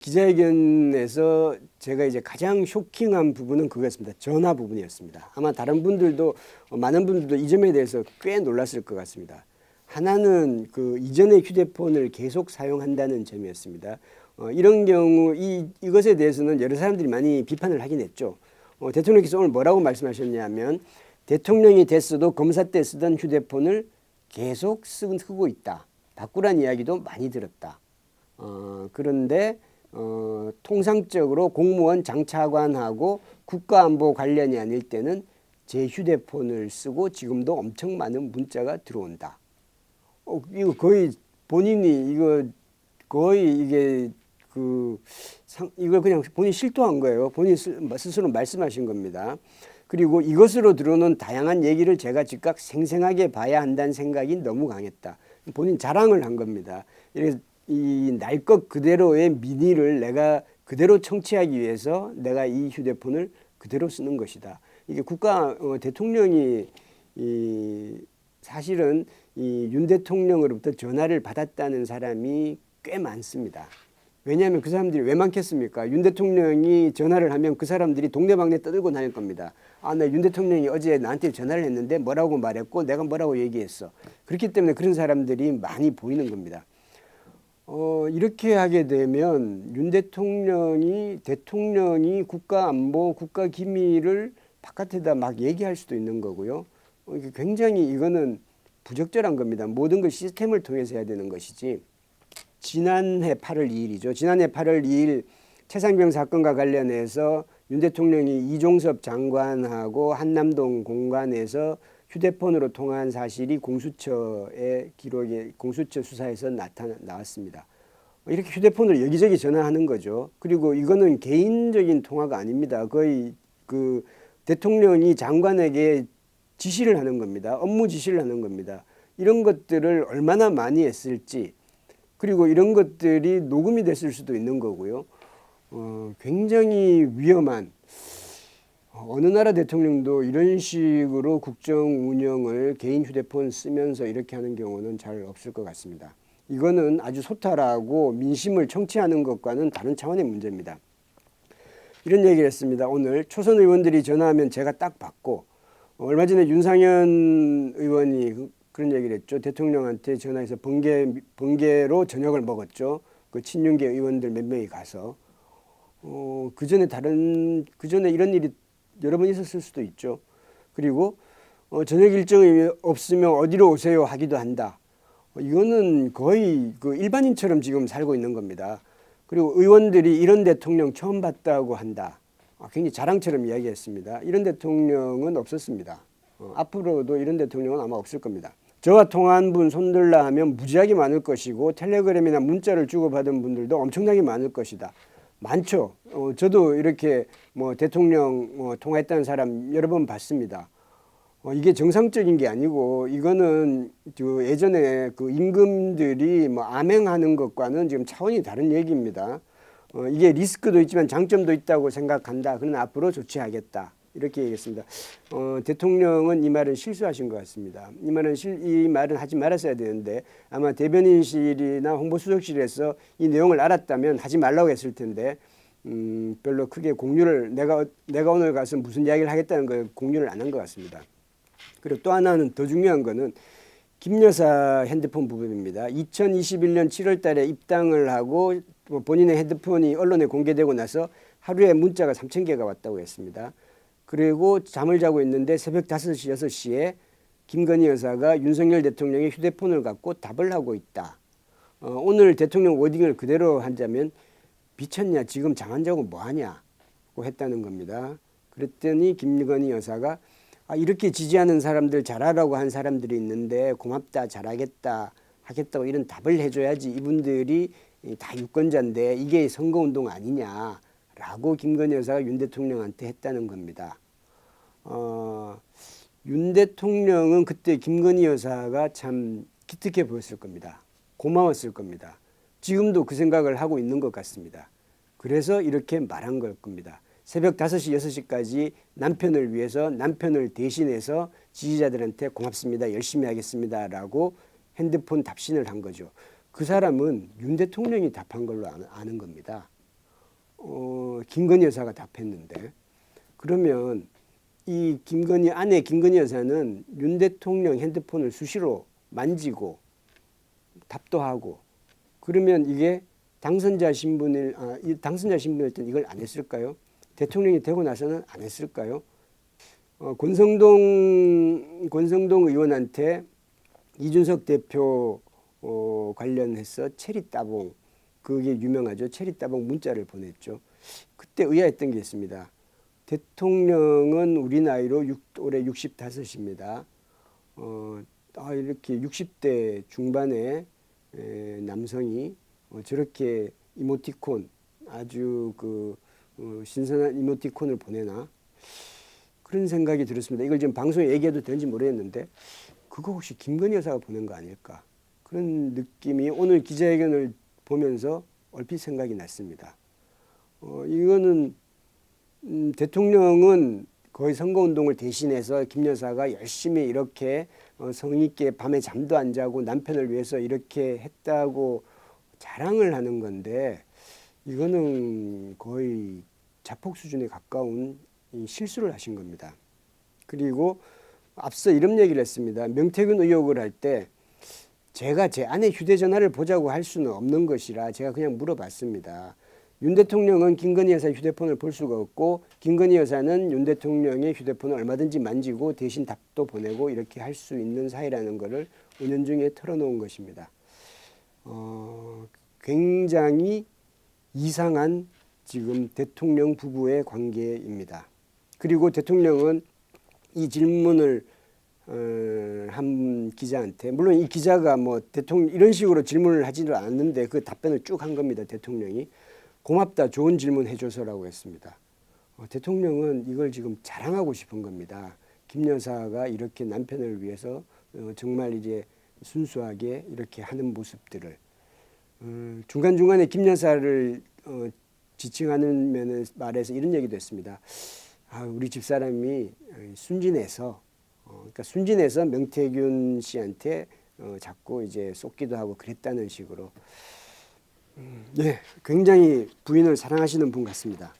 기자회견에서 제가 이제 가장 쇼킹한 부분은 그거였습니다. 전화 부분이었습니다. 아마 다른 분들도 많은 분들도 이 점에 대해서 꽤 놀랐을 것 같습니다. 하나는 그 이전의 휴대폰을 계속 사용한다는 점이었습니다. 이런 경우 이것에 대해서는 여러 사람들이 많이 비판을 하긴 했죠. 대통령께서 오늘 뭐라고 말씀하셨냐면 대통령이 됐어도 검사 때 쓰던 휴대폰을 계속 쓰고 있다. 바꾸란 이야기도 많이 들었다. 그런데 통상적으로 공무원 장차관하고 국가안보 관련이 아닐 때는 제 휴대폰을 쓰고 지금도 엄청 많은 문자가 들어온다. 이거 거의 본인이 거의 이게 이걸 그냥 본인이 실토한 거예요. 본인 스스로 말씀하신 겁니다. 그리고 이것으로 들어오는 다양한 얘기를 제가 즉각 생생하게 봐야 한다는 생각이 너무 강했다. 본인 자랑을 한 겁니다. 이 날 것 그대로의 민의를 내가 그대로 청취하기 위해서 내가 이 휴대폰을 그대로 쓰는 것이다. 이게 대통령이 사실은 윤 대통령으로부터 전화를 받았다는 사람이 꽤 많습니다. 왜냐하면 그 사람들이 왜 많겠습니까? 윤 대통령이 전화를 하면 그 사람들이 동네방네 떠들고 다닐 겁니다. 나 윤 대통령이 어제 나한테 전화를 했는데 뭐라고 말했고 내가 뭐라고 얘기했어. 그렇기 때문에 그런 사람들이 많이 보이는 겁니다. 이렇게 하게 되면 윤 대통령이 국가안보, 국가기밀을 바깥에다 막 얘기할 수도 있는 거고요. 굉장히 이거는 부적절한 겁니다. 모든 걸 시스템을 통해서 해야 되는 것이지. 지난해 8월 2일이죠. 지난해 8월 2일 최상병 사건과 관련해서 윤 대통령이 이종섭 장관하고 한남동 공간에서 휴대폰으로 통화한 사실이 공수처의 기록에 공수처 수사에서 나왔습니다. 이렇게 휴대폰을 여기저기 전화하는 거죠. 그리고 이거는 개인적인 통화가 아닙니다. 거의 그 대통령이 장관에게 지시를 하는 겁니다. 업무 지시를 하는 겁니다. 이런 것들을 얼마나 많이 했을지 그리고 이런 것들이 녹음이 됐을 수도 있는 거고요. 굉장히 위험한 어느 나라 대통령도 이런 식으로 국정 운영을 개인 휴대폰 쓰면서 이렇게 하는 경우는 잘 없을 것 같습니다. 이거는 아주 소탈하고 민심을 청취하는 것과는 다른 차원의 문제입니다. 이런 얘기를 했습니다. 오늘 초선 의원들이 전화하면 제가 딱 받고 얼마 전에 윤상현 의원이 그런 얘기를 했죠. 대통령한테 전화해서 번개로 저녁을 먹었죠. 그 친윤계 의원들 몇 명이 가서 그 전에 이런 일이 여러 번 있었을 수도 있죠. 그리고 저녁 일정이 없으면 어디로 오세요 하기도 한다. 이거는 거의 그 일반인처럼 지금 살고 있는 겁니다. 그리고 의원들이 이런 대통령 처음 봤다고 한다. 굉장히 자랑처럼 이야기했습니다. 이런 대통령은 없었습니다. 앞으로도 이런 대통령은 아마 없을 겁니다. 저와 통화한 분 손들라 하면 무지하게 많을 것이고 텔레그램이나 문자를 주고받은 분들도 엄청나게 많을 것이다. 많죠. 저도 이렇게 대통령 통화했다는 사람 여러 번 봤습니다. 이게 정상적인 게 아니고 이거는 예전에 그 임금들이 암행하는 것과는 지금 차원이 다른 얘기입니다. 이게 리스크도 있지만 장점도 있다고 생각한다. 그러나 앞으로 조치하겠다. 이렇게 얘기했습니다. 대통령은 이 말은 실수하신 것 같습니다. 이 말은 하지 말았어야 되는데 아마 대변인실이나 홍보수석실에서 이 내용을 알았다면 하지 말라고 했을 텐데 별로 크게 공유를 내가 오늘 가서 무슨 이야기를 하겠다는 걸 공유를 안 한 것 같습니다. 그리고 또 하나는 더 중요한 거는 김 여사 핸드폰 부분입니다. 2021년 7월 달에 입당을 하고 본인의 핸드폰이 언론에 공개되고 나서 하루에 문자가 3,000개가 왔다고 했습니다. 그리고 잠을 자고 있는데 새벽 5시, 6시에 김건희 여사가 윤석열 대통령의 휴대폰을 갖고 답을 하고 있다. 오늘 대통령 워딩을 그대로 하자면 미쳤냐 지금 잠 안 자고 뭐하냐고 했다는 겁니다. 그랬더니 김건희 여사가 이렇게 지지하는 사람들 잘하라고 한 사람들이 있는데 고맙다 잘하겠다 하겠다고 이런 답을 해줘야지 이분들이 다 유권자인데 이게 선거운동 아니냐라고 김건희 여사가 윤 대통령한테 했다는 겁니다. 윤 대통령은 그때 김건희 여사가 참 기특해 보였을 겁니다. 고마웠을 겁니다. 지금도 그 생각을 하고 있는 것 같습니다. 그래서 이렇게 말한 걸 겁니다. 새벽 5시, 6시까지 남편을 위해서 남편을 대신해서 지지자들한테 고맙습니다. 열심히 하겠습니다. 라고 핸드폰 답신을 한 거죠. 그 사람은 윤 대통령이 답한 걸로 아는 겁니다. 김건희 여사가 답했는데, 그러면 이 아내 김건희 여사는 윤 대통령 핸드폰을 수시로 만지고 답도 하고, 그러면 이게 당선자 신분일 때 이걸 안 했을까요? 대통령이 되고 나서는 안 했을까요? 권성동 의원한테 이준석 대표 관련해서 체리따봉, 그게 유명하죠. 체리따봉 문자를 보냈죠. 그때 의아했던 게 있습니다. 대통령은 우리 나이로 올해 65입니다. 이렇게 60대 중반의 남성이 저렇게 이모티콘, 아주 신선한 이모티콘을 보내나, 그런 생각이 들었습니다. 이걸 지금 방송에 얘기해도 되는지 모르겠는데, 그거 혹시 김건희 여사가 보낸 거 아닐까, 그런 느낌이 오늘 기자회견을 보면서 얼핏 생각이 났습니다. 이거는 대통령은 거의 선거운동을 대신해서 김 여사가 열심히 이렇게 성의 있게 밤에 잠도 안 자고 남편을 위해서 이렇게 했다고 자랑을 하는 건데, 이거는 거의 자폭 수준에 가까운 실수를 하신 겁니다. 그리고 앞서 이런 얘기를 했습니다. 명태균 의혹을 할 때 제가 제 아내 휴대전화를 보자고 할 수는 없는 것이라 제가 그냥 물어봤습니다. 윤 대통령은 김건희 여사의 휴대폰을 볼 수가 없고, 김건희 여사는 윤 대통령의 휴대폰을 얼마든지 만지고 대신 답도 보내고 이렇게 할 수 있는 사이라는 것을 은연중에 털어놓은 것입니다. 굉장히 이상한 지금 대통령 부부의 관계입니다. 그리고 대통령은 이 질문을 한 기자한테, 물론 이 기자가 대통령 이런 식으로 질문을 하지도 않았는데 그 답변을 쭉 한 겁니다. 대통령이 고맙다, 좋은 질문 해줘서라고 했습니다. 대통령은 이걸 지금 자랑하고 싶은 겁니다. 김 여사가 이렇게 남편을 위해서 정말 이제 순수하게 이렇게 하는 모습들을, 중간중간에 김 여사를 지칭하는 면에 말해서 이런 얘기도 했습니다. 우리 집사람이 순진해서, 그러니까 순진해서 명태균 씨한테 자꾸 이제 쏟기도 하고 그랬다는 식으로, 굉장히 부인을 사랑하시는 분 같습니다.